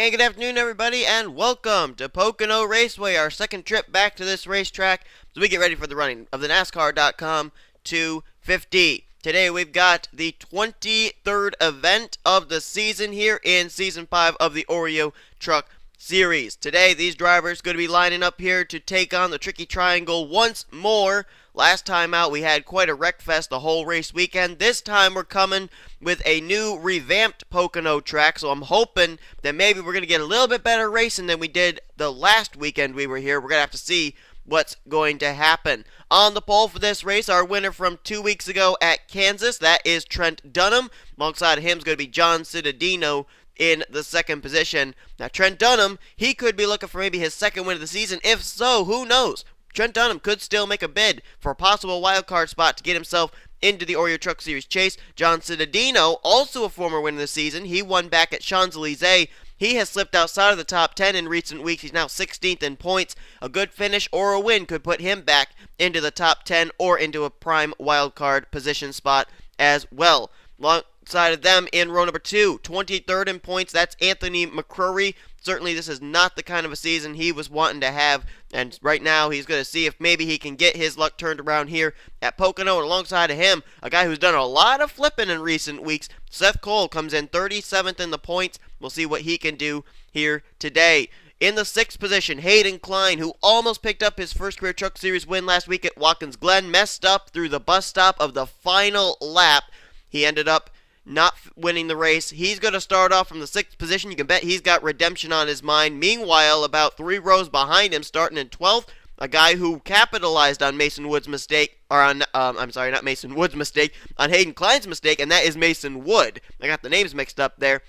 Hey, good afternoon, everybody, and welcome to Pocono Raceway, our second trip back to this racetrack as we get ready for the running of the NASCAR.com 250. Today, we've got the 23rd event of the season here in Season 5 of the Oreo Truck Series. Today, these drivers are going to be lining up here to take on the Tricky Triangle once more. Last time out, we had quite a wreck fest the whole race weekend. This time, we're coming with a new revamped Pocono track, so I'm hoping that maybe we're going to get a little bit better racing than we did the last weekend we were here. We're going to have to see what's going to happen. On the pole for this race, our winner from 2 weeks ago at Kansas, that is Trent Dunham. Alongside him is going to be John Cittadino in the second position. Now, Trent Dunham, he could be looking for maybe his second win of the season. If so, who knows? Trent Dunham could still make a bid for a possible wildcard spot to get himself into the Oreo Truck Series chase. John Cittadino, also a former winner of the season. He won back at Champs-Élysées. He has slipped outside of the top 10 in recent weeks. He's now 16th in points. A good finish or a win could put him back into the top 10 or into a prime wildcard position spot as well. Alongside of them in row number 2, 23rd in points, that's Anthony McCrory. Certainly this is not the kind of a season he was wanting to have, and right now he's going to see if maybe he can get his luck turned around here at Pocono. And alongside of him, a guy who's done a lot of flipping in recent weeks, Seth Cole comes in 37th in the points. We'll see what he can do here today. In the 6th position, Hayden Klein, who almost picked up his first career Truck Series win last week at Watkins Glen, messed up through the bus stop of the final lap. He ended up not winning the race. He's going to start off from the 6th position. You can bet he's got redemption on his mind. Meanwhile, about 3 rows behind him, starting in 12th, a guy who capitalized on Mason Wood's mistake, or on, not Mason Wood's mistake, on Hayden Klein's mistake, and that is Mason Wood. I got the names mixed up there.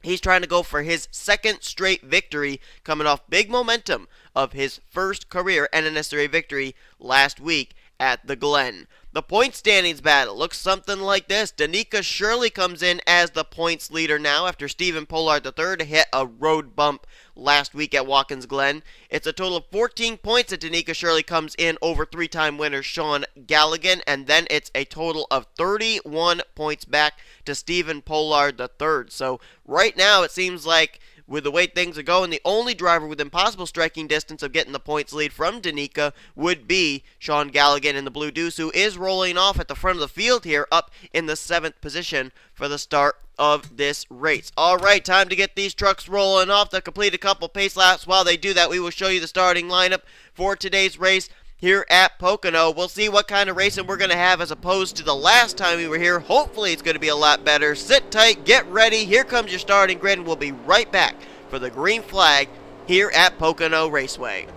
He's trying to go for his second straight victory, coming off big momentum of his first career NNSCRA victory last week at the Glen. The point standings battle looks something like this. Danica Shirley comes in as the points leader now after Stephen Pollard III hit a road bump last week at Watkins Glen. It's a total of 14 points that Danica Shirley comes in over 3-time winner Sean Galligan, and then it's a total of 31 points back to Stephen Pollard III. So right now it seems like with the way things are going, the only driver with impossible striking distance of getting the points lead from Danica would be Sean Galligan in the Blue Deuce, who is rolling off at the front of the field here, up in the 7th position for the start of this race. All right, time to get these trucks rolling off. They'll complete a couple pace laps. While they do that, we will show you the starting lineup for today's race here at Pocono. We'll see what kind of racing we're going to have as opposed to the last time we were here. Hopefully it's going to be a lot better. Sit tight, get ready. Here comes your starting grid, and we'll be right back for the green flag here at Pocono Raceway.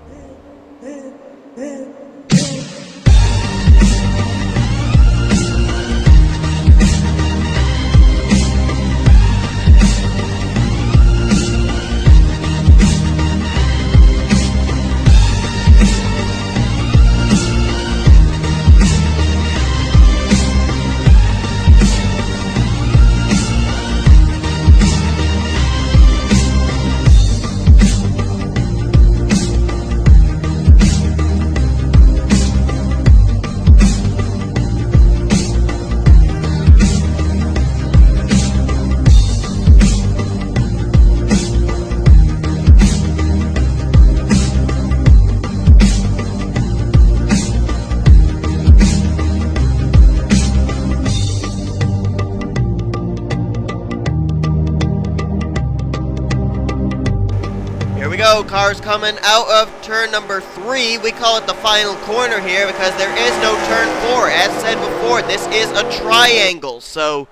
Cars coming out of turn number 3. We call it the final corner here because there is no turn 4. As said before, this is a triangle. So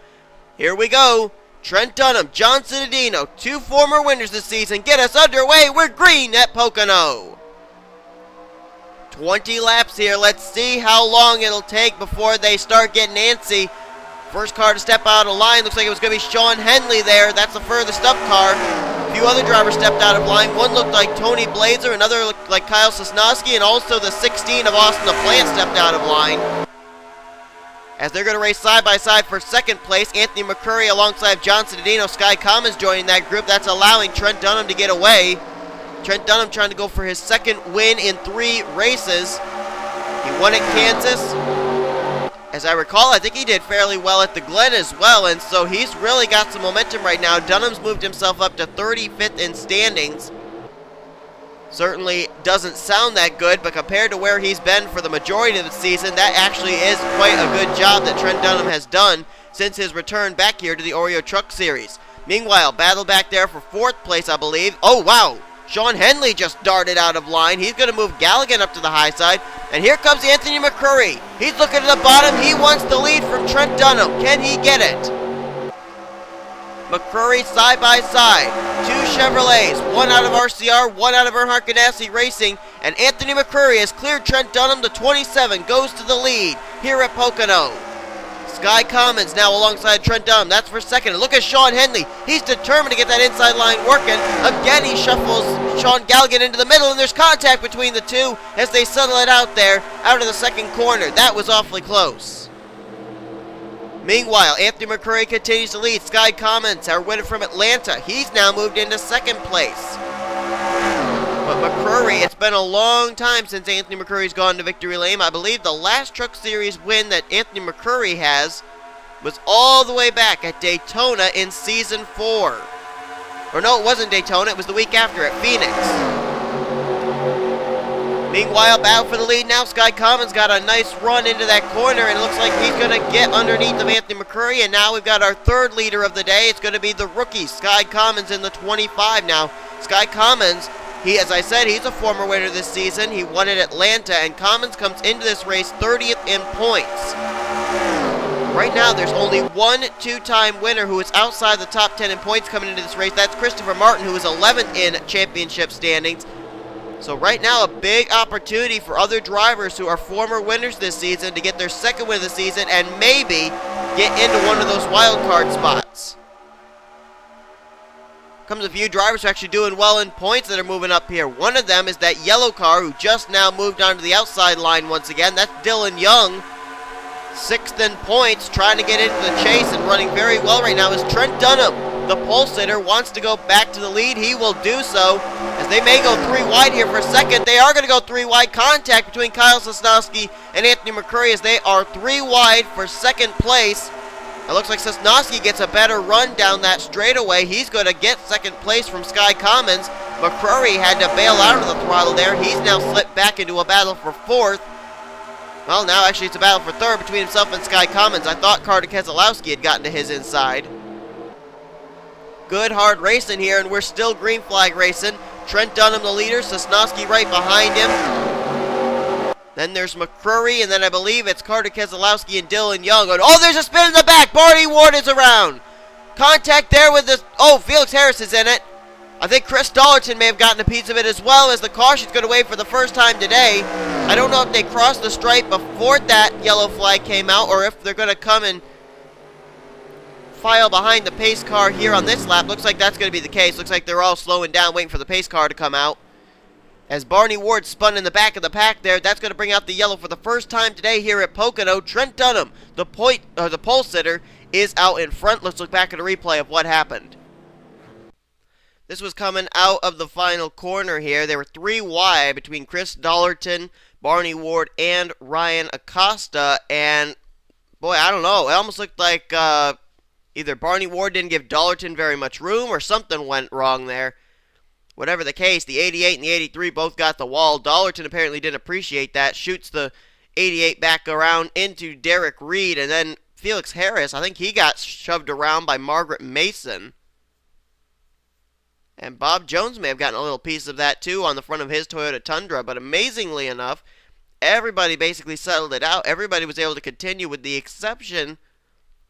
here we go. Trent Dunham, John Cittadino, 2 former winners this season. Get us underway. We're green at Pocono. 20 laps here. Let's see how long it'll take before they start getting antsy. First car to step out of line. Looks like it was going to be Sean Henley there. That's the furthest up car. A few other drivers stepped out of line. One looked like Tony Blazer. Another looked like Kyle Sosnowski. And also the 16 of Austin LaPlante stepped out of line. As they're going to race side by side for second place, Anthony McCrory alongside John Cittadino. Sky Commons joining that group. That's allowing Trent Dunham to get away. Trent Dunham trying to go for his second win in 3 races. He won at Kansas. As I recall, I think he did fairly well at the Glen as well, and so he's really got some momentum right now. Dunham's moved himself up to 35th in standings. Certainly doesn't sound that good, but compared to where he's been for the majority of the season, that actually is quite a good job that Trent Dunham has done since his return back here to the Oreo Truck Series. Meanwhile, battle back there for 4th place, I believe. Oh, wow. Sean Henley just darted out of line. He's going to move Galligan up to the high side. And here comes Anthony McCurry. He's looking at the bottom. He wants the lead from Trent Dunham. Can he get it? McCurry side by side. 2 Chevrolets. 1 out of RCR, 1 out of Earnhardt Ganassi Racing. And Anthony McCurry has cleared Trent Dunham to 27. Goes to the lead here at Pocono. Sky Commons now alongside Trent Dunham. That's for 2nd. And look at Sean Henley. He's determined to get that inside line working. Again, he shuffles Sean Galligan into the middle, and there's contact between the two as they settle it out there, out of the 2nd corner. That was awfully close. Meanwhile, Anthony McCurry continues to lead. Sky Commons, our winner from Atlanta, he's now moved into 2nd place. But McCurry, it's been a long time since Anthony McCurry's gone to victory lane. I believe the last Truck Series win that Anthony McCurry has was all the way back at Daytona in Season 4. Or no, it wasn't Daytona, it was the week after at Phoenix. Meanwhile, battle for the lead now. Sky Commons got a nice run into that corner, and it looks like he's going to get underneath of Anthony McCurry. And now we've got our 3rd leader of the day. It's going to be the rookie, Sky Commons, in the 25 now. Sky Commons, as I said, he's a former winner this season. He won at Atlanta, and Commons comes into this race 30th in points. Right now, there's only one 2-time winner who is outside the top 10 in points coming into this race. That's Christopher Martin, who is 11th in championship standings. So right now, a big opportunity for other drivers who are former winners this season to get their 2nd win of the season and maybe get into one of those wild card spots. Comes a few drivers who are actually doing well in points that are moving up here. One of them is that yellow car who just now moved onto the outside line once again. That's Dylan Young. 6th in points, trying to get into the chase and running very well right now is Trent Dunham. The pole sitter wants to go back to the lead. He will do so as they may go 3 wide here for 2nd. They are going to go 3 wide. Contact between Kyle Sosnowski and Anthony McCurry as they are 3 wide for 2nd place. It looks like Sosnowski gets a better run down that straightaway. He's going to get 2nd place from Sky Commons. McCurry had to bail out of the throttle there. He's now slipped back into a battle for 4th. Well, now actually it's a battle for 3rd between himself and Sky Commons. I thought Carter Keselowski had gotten to his inside. Good hard racing here, and we're still green flag racing. Trent Dunham the leader, Sosnowski right behind him. Then there's McCurry, and then I believe it's Carter Keselowski and Dylan Young. Oh, there's a spin in the back. Barney Ward is around. Contact there with this. Oh, Felix Harris is in it. I think Chris Dollerton may have gotten a piece of it as well, as the caution's going to wave for the first time today. I don't know if they crossed the stripe before that yellow flag came out, or if they're going to come and file behind the pace car here on this lap. Looks like that's going to be the case. Looks like they're all slowing down, waiting for the pace car to come out. As Barney Ward spun in the back of the pack there, that's going to bring out the yellow for the first time today here at Pocono. Trent Dunham, the pole sitter, is out in front. Let's look back at a replay of what happened. This was coming out of the final corner here. They were 3 wide between Chris Dollerton, Barney Ward, and Ryan Acosta. And, boy, I don't know. It almost looked like either Barney Ward didn't give Dollerton very much room or something went wrong there. Whatever the case, the 88 and the 83 both got the wall. Dollerton apparently didn't appreciate that. Shoots the 88 back around into Derek Reed. And then Felix Harris, I think he got shoved around by Margaret Mason. And Bob Jones may have gotten a little piece of that too on the front of his Toyota Tundra. But amazingly enough, everybody basically settled it out. Everybody was able to continue with the exception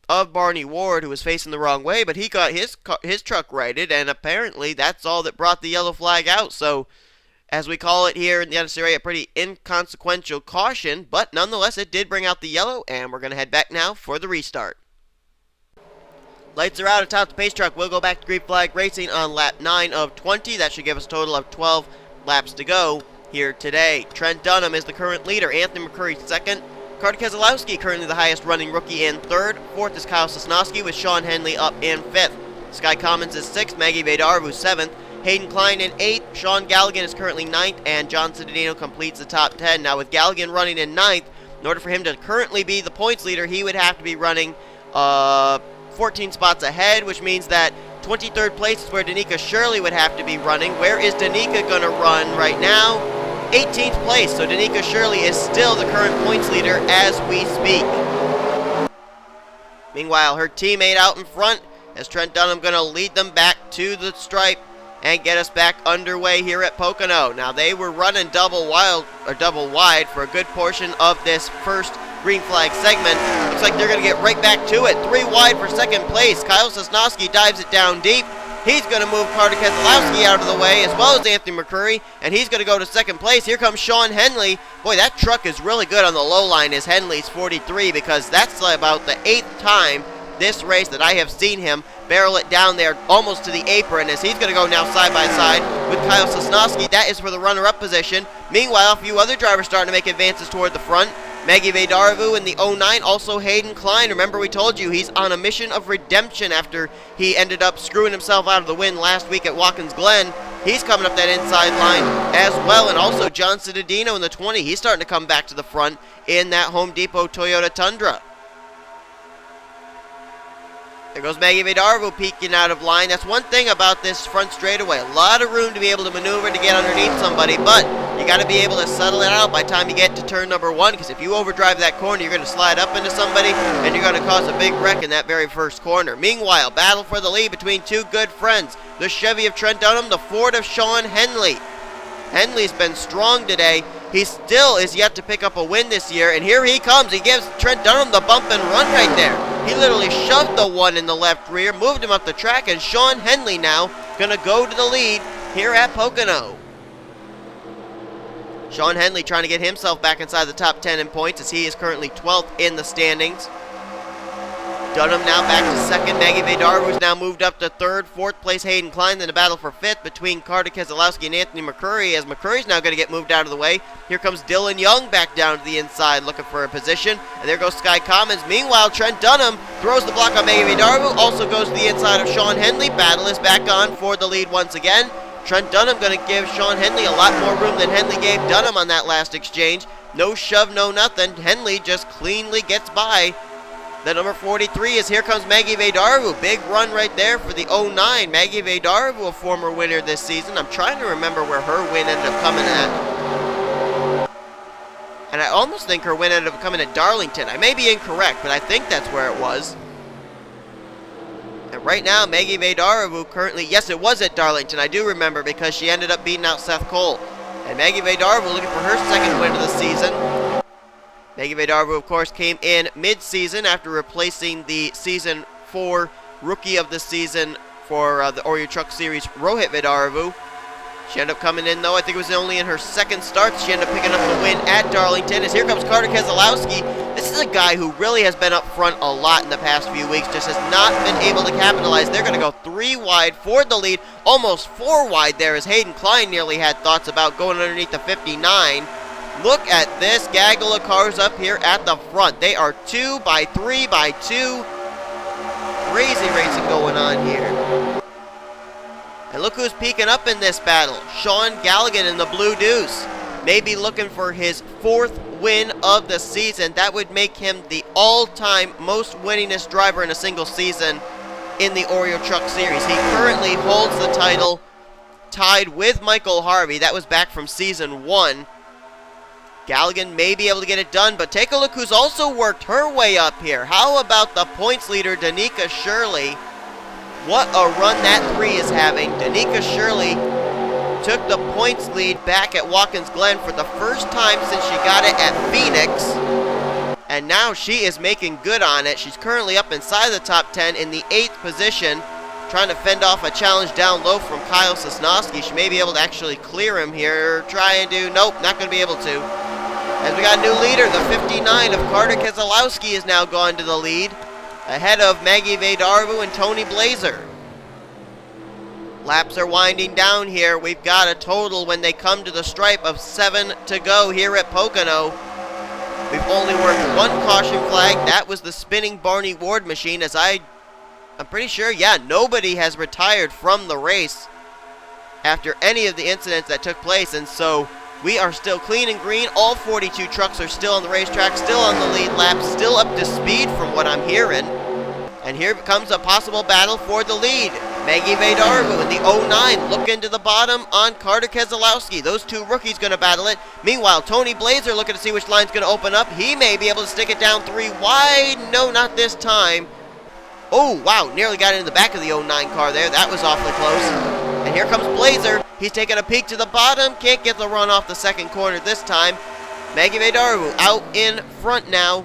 of Barney Ward, who was facing the wrong way. But he got his truck righted, and apparently that's all that brought the yellow flag out. So, as we call it here in the NNSCRA, a pretty inconsequential caution. But nonetheless, it did bring out the yellow, and we're going to head back now for the restart. Lights are out atop the pace truck. We'll go back to green flag racing on lap 9 of 20. That should give us a total of 12 laps to go here today. Trent Dunham is the current leader. Anthony McCurry second. Carter Keselowski currently the highest running rookie in third. Fourth is Kyle Sosnowski with Sean Henley up in fifth. Sky Commons is sixth. Maggie Vadarvu seventh. Hayden Klein in eighth. Sean Galligan is currently ninth. And John Cittadino completes the top 10. Now with Galligan running in ninth, In order for him to currently be the points leader, he would have to be running 14 spots ahead, which means that 23rd place is where Danica Shirley would have to be running. Where is Danica going to run right now? 18th place, so Danica Shirley is still the current points leader as we speak. Meanwhile, her teammate out in front as Trent Dunham going to lead them back to the stripe and get us back underway here at Pocono. Now, they were running double wide for a good portion of this first green flag segment. Looks like they're going to get right back to it. 3 wide for second place. Kyle Sosnowski dives it down deep. He's going to move Carter Keselowski out of the way, as well as Anthony McCurry, and he's going to go to second place. Here comes Sean Henley. Boy, that truck is really good on the low line as Henley's 43, because that's about the 8th time this race that I have seen him barrel it down there almost to the apron, as he's going to go now side by side with Kyle Sosnowski. That is for the runner-up position. Meanwhile, a few other drivers starting to make advances toward the front. Maggie Veydarvu in the 09, also Hayden Klein. Remember, we told you he's on a mission of redemption after he ended up screwing himself out of the win last week at Watkins Glen. He's coming up that inside line as well, and also John Cittadino in the 20. He's starting to come back to the front in that Home Depot Toyota Tundra. There goes Maggie Veydarvu peeking out of line. That's one thing about this front straightaway. A lot of room to be able to maneuver to get underneath somebody, but you got to be able to settle it out by the time you get to turn number 1, because if you overdrive that corner, you're going to slide up into somebody, and you're going to cause a big wreck in that very first corner. Meanwhile, battle for the lead between two good friends. The Chevy of Trent Dunham, the Ford of Sean Henley. Henley's been strong today. He still is yet to pick up a win this year, and here he comes. He gives Trent Dunham the bump and run right there. He literally shoved the one in the left rear, moved him up the track, and Sean Henley now going to go to the lead here at Pocono. Sean Henley trying to get himself back inside the top 10 in points, as he is currently 12th in the standings. Dunham now back to second. Maggie Veydarvu has now moved up to third. 4th place Hayden Klein. Then a battle for 5th between Carter Keselowski and Anthony McCurry, as McCurry's now going to get moved out of the way. Here comes Dylan Young back down to the inside looking for a position. And there goes Sky Commons. Meanwhile, Trent Dunham throws the block on Maggie Veydarvu. Also goes to the inside of Sean Henley. Battle is back on for the lead once again. Trent Dunham going to give Sean Henley a lot more room than Henley gave Dunham on that last exchange. No shove, no nothing. Henley just cleanly gets by the number 43 is here comes Maggie Veydarvu. Big run right there for the 09. Maggie Veydarvu, a former winner this season. I'm trying to remember where her win ended up coming at. And I almost think her win ended up coming at Darlington. I may be incorrect, but I think that's where it was. And right now, Maggie Veydarvu currently, yes, it was at Darlington. I do remember, because she ended up beating out Seth Cole. And Maggie Veydarvu looking for her second win of the season. Maggie Veydarvu, of course, came in mid-season after replacing the Season 4 Rookie of the Season for the Oreo Truck Series, Rohit Veydarvu. She ended up coming in, though. I think it was only in her second start. She ended up picking up the win at Darlington. As here comes Carter Keselowski. This is a guy who really has been up front a lot in the past few weeks. Just has not been able to capitalize. They're going to go 3 wide for the lead. Almost 4 wide there, as Hayden Klein nearly had thoughts about going underneath the 59. Look at this gaggle of cars up here at the front. They are 2 by 3 by 2. Crazy racing going on here. And look who's peeking up in this battle. Sean Galligan in the Blue Deuce. Maybe looking for his 4th win of the season. That would make him the all-time most winningest driver in a single season in the Oreo Truck Series. He currently holds the title tied with Michael Harvey. That was back from Season 1. Galligan may be able to get it done, but take a look who's also worked her way up here. How about the points leader, Danica Shirley? What a run that 3 is having. Danica Shirley took the points lead back at Watkins Glen for the first time since she got it at Phoenix. And now she is making good on it. She's currently up inside the top 10 in the 8th position, trying to fend off a challenge down low from Kyle Sosnowski. She may be able to actually clear him here. Try and do, nope, not going to be able to. As we got a new leader, the 59 of Carter Keselowski is now gone to the lead, ahead of Maggie Veydarvu and Tony Blazer. Laps are winding down here. We've got a total when they come to the stripe of 7 to go here at Pocono. We've only worked 1 caution flag. That was the spinning Barney Ward machine, as I'm pretty sure, yeah, nobody has retired from the race after any of the incidents that took place. And so We are still clean and green. All 42 trucks are still on the racetrack, still on the lead lap, still up to speed from what I'm hearing. And here comes a possible battle for the lead. Maggie Vaydarvu in the 09 looking to the bottom on Carter Keselowski. Those two rookies going to battle it. Meanwhile, Tony Blazer looking to see which line's going to open up. He may be able to stick it down 3 wide. No, not this time. Oh, wow, nearly got into the back of the 09 car there. That was awfully close. And here comes Blazer. He's taking a peek to the bottom. Can't get the run off the second corner this time. Maggie Vaydarvu out in front now.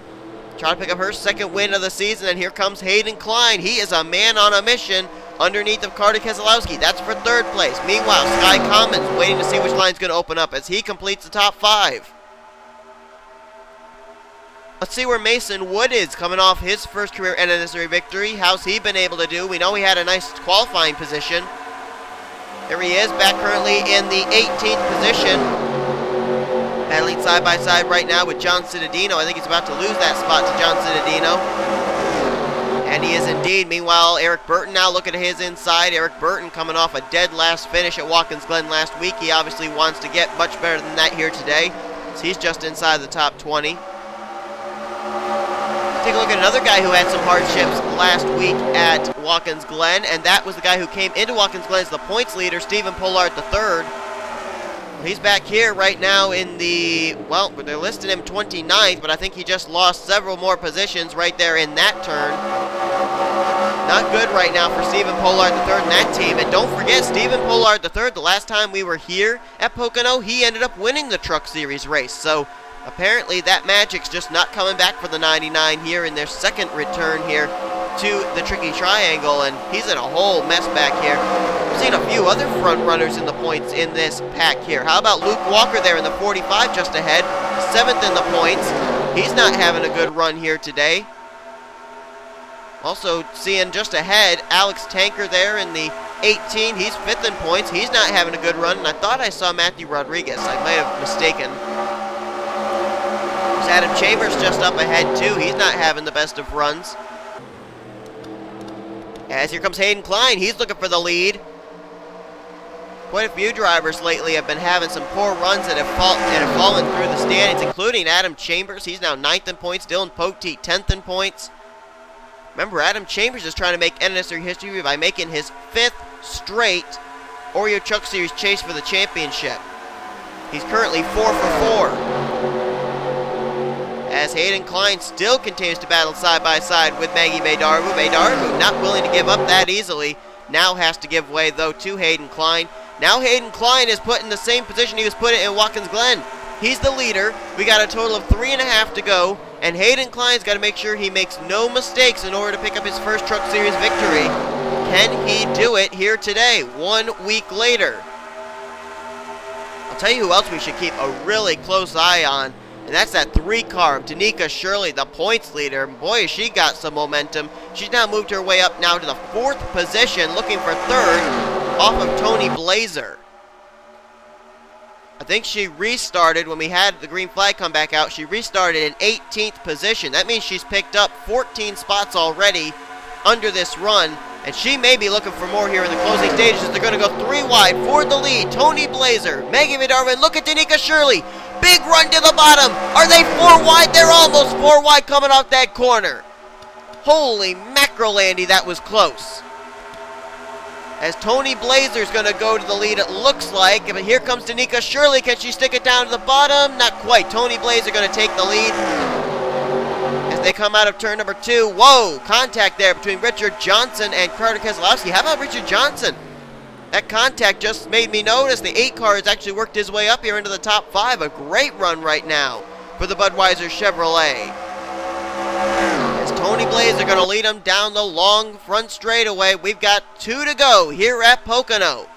Trying to pick up her second win of the season. And here comes Hayden Klein. He is a man on a mission underneath of Carter Keselowski. That's for third place. Meanwhile, Sky Commons waiting to see which line's going to open up as he completes the top 5. Let's see where Mason Wood is coming off his first career NNSCRA victory. How's he been able to do? We know he had a nice qualifying position. There he is, back currently in the 18th position. Battling side by side right now with John Cittadino. I think he's about to lose that spot to John Cittadino. And he is indeed. Meanwhile, Eric Burton now looking at his inside. Eric Burton coming off a dead last finish at Watkins Glen last week. He obviously wants to get much better than that here today. So he's just inside the top 20. Take a look at another guy who had some hardships last week at Watkins Glen, and that was the guy who came into Watkins Glen as the points leader, Stephen Pollard III. He's back here right now in the, well, they're listing him 29th, but I think he just lost several more positions right there in that turn. Not good right now for Stephen Pollard III and that team. And don't forget, Stephen Pollard III, the last time we were here at Pocono, he ended up winning the Truck Series race. So apparently that magic's just not coming back for the 99 here in their second return here to the Tricky Triangle, and he's in a whole mess back here. We've seen a few other front runners in the points in this pack here. How about Luke Walker there in the 45 just ahead, 7th in the points. He's not having a good run here today. Also seeing just ahead, Alex Tanker there in the 18. He's 5th in points. He's not having a good run, and I thought I saw Matthew Rodriguez. I might have mistaken. There's Adam Chambers just up ahead too. He's not having the best of runs. As here comes Hayden Klein, he's looking for the lead. Quite a few drivers lately have been having some poor runs that have fallen through the standings, including Adam Chambers. He's now 9th in points. Dylan Poteet, 10th in points. Remember, Adam Chambers is trying to make NNSCRA history by making his 5th straight Oreo Truck Series chase for the championship. He's currently 4 for 4. As Hayden Klein still continues to battle side by side with Maggie Vaydarvu. Vaydarvu not willing to give up that easily. Now has to give way, though, to Hayden Klein. Now Hayden Klein is put in the same position he was put in Watkins Glen. He's the leader. We got a total of 3.5 to go. And Hayden Klein's got to make sure he makes no mistakes in order to pick up his first Truck Series victory. Can he do it here today, 1 week later? I'll tell you who else we should keep a really close eye on. And that's that 3 car of Danica Shirley, the points leader. Boy, has she got some momentum. She's now moved her way up now to the 4th position, looking for 3rd, off of Tony Blazer. I think she restarted when we had the green flag come back out. She restarted in 18th position. That means she's picked up 14 spots already under this run. And she may be looking for more here in the closing stages. They're going to go 3 wide for the lead. Tony Blazer, Maggie Vaydarvu, look at Danica Shirley. Big run to the bottom. Are they 4 wide? They're almost 4 wide coming off that corner. Holy mackerel, Andy, that was close. As Tony Blazer's going to go to the lead, it looks like. But here comes Danica Shirley. Can she stick it down to the bottom? Not quite. Tony Blazer going to take the lead as they come out of turn number 2. Whoa, contact there between Richard Johnson and Carter Keselowski. How about Richard Johnson? That contact just made me notice the 8 car has actually worked his way up here into the top 5. A great run right now for the Budweiser Chevrolet. As Tony Blazer going to lead him down the long front straightaway. We've got 2 to go here at Pocono.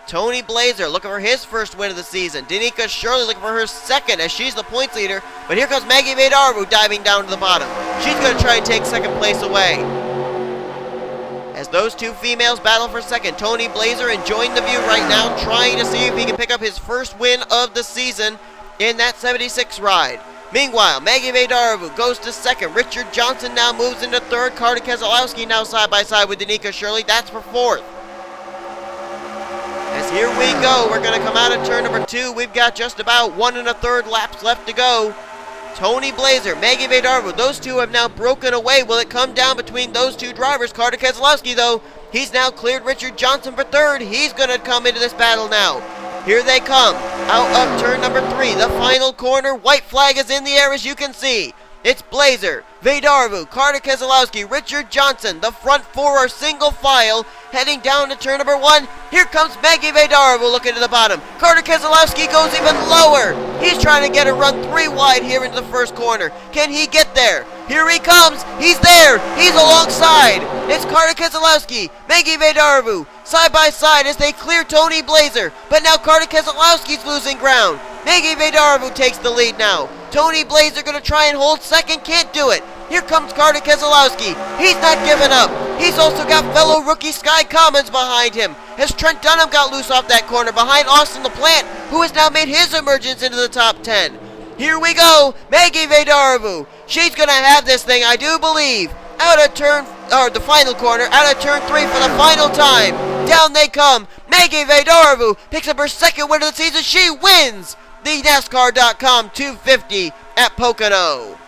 Tony Blazer looking for his first win of the season. Danica Shirley looking for her 2nd as she's the points leader. But here comes Maggie Vaydarvu diving down to the bottom. She's going to try and take 2nd place away. As those 2 females battle for 2nd, Tony Blazer enjoying the view right now, trying to see if he can pick up his first win of the season in that 76 ride. Meanwhile, Maggie Vaydarvu goes to 2nd. Richard Johnson now moves into 3rd. Carter Keselowski now side by side with Danica Shirley. That's for 4th. As Here we go. We're going to come out of turn number 2. We've got just about 1 1/3 laps left to go. Tony Blazer, Maggie Vadarvo, those two have now broken away. Will it come down between those two drivers? Carter Keselowski, though, he's now cleared Richard Johnson for 3rd. He's going to come into this battle now. Here they come, out of turn number 3, the final corner. White flag is in the air, as you can see. It's Blazer, Vadarvo, Carter Keselowski, Richard Johnson. The front 4 are single file, heading down to turn number 1. Here comes Maggie Vadarvo looking to the bottom. Carter Keselowski goes even lower. He's trying to get a run 3 wide here into the first corner. Can he get there? Here he comes. He's there. He's alongside. It's Carter Keselowski, Maggie Vadarvo, side by side as they clear Tony Blazer. But now Carter Keselowski's losing ground. Maggie Vadarvo takes the lead now. Tony Blazer going to try and hold second. Can't do it. Here comes Carter Keselowski. He's not giving up. He's also got fellow rookie Sky Commons behind him, as Trent Dunham got loose off that corner behind Austin LaPlante, who has now made his emergence into the top 10. Here we go. Maggie Vadarvo. She's going to have this thing, I do believe. Out of the final corner, out of turn 3 for the final time. Down they come. Maggie Vadarvo picks up her 2nd win of the season. She wins the NASCAR.com 250 at Pocono.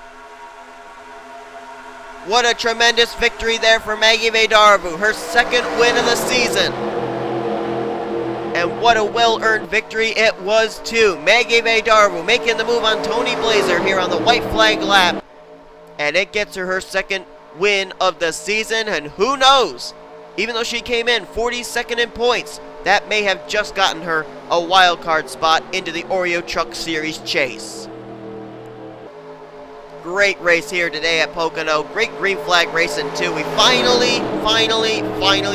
What a tremendous victory there for Maggie Vadarvo, her 2nd win of the season. And what a well-earned victory it was too. Maggie Vadarvo making the move on Tony Blazer here on the white flag lap. And it gets her 2nd win of the season, and who knows, even though she came in 42nd in points, that may have just gotten her a wild card spot into the Oreo Truck Series chase. Great race here today at Pocono. Great green flag racing too. We finally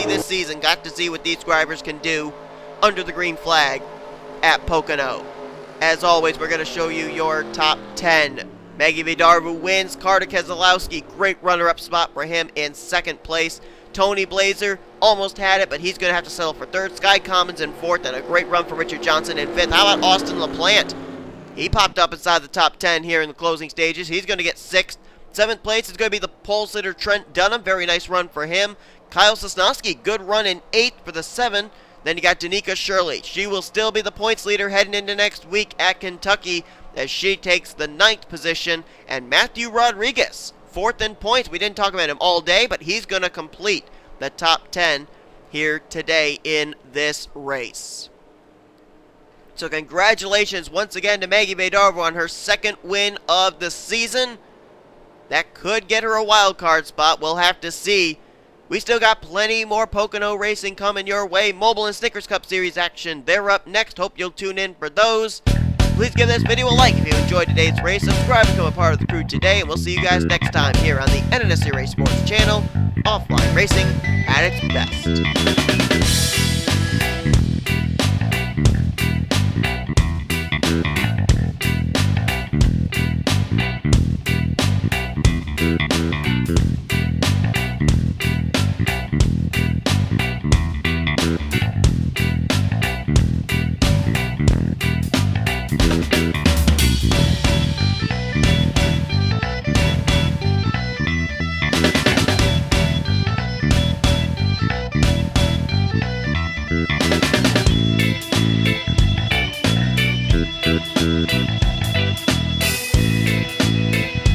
this season got to see what these drivers can do under the green flag at Pocono. As always, we're going to show you your top 10. Maggie Vadarvo wins. Carter Keselowski, great runner-up spot for him in 2nd place. Tony Blazer almost had it, but he's going to have to settle for 3rd. Sky Commons in 4th, and a great run for Richard Johnson in 5th. How about Austin LaPlante? He popped up inside the top 10 here in the closing stages. He's going to get 6th. 7th place is going to be the pole sitter Trent Dunham. Very nice run for him. Kyle Sosnowski, good run in 8th for the 7. Then you got Danica Shirley. She will still be the points leader heading into next week at Kentucky as she takes the 9th position. And Matthew Rodriguez, 4th in points. We didn't talk about him all day, but he's going to complete the top 10 here today in this race. So congratulations once again to Maggie Vadarvo on her 2nd win of the season. That could get her a wild card spot. We'll have to see. We still got plenty more Pocono racing coming your way. Mobile and Snickers Cup Series action, they're up next. Hope you'll tune in for those. Please give this video a like if you enjoyed today's race. Subscribe to become a part of the crew today. And we'll see you guys next time here on the NNSCRA Sports Channel. Offline racing at its best. Thank you.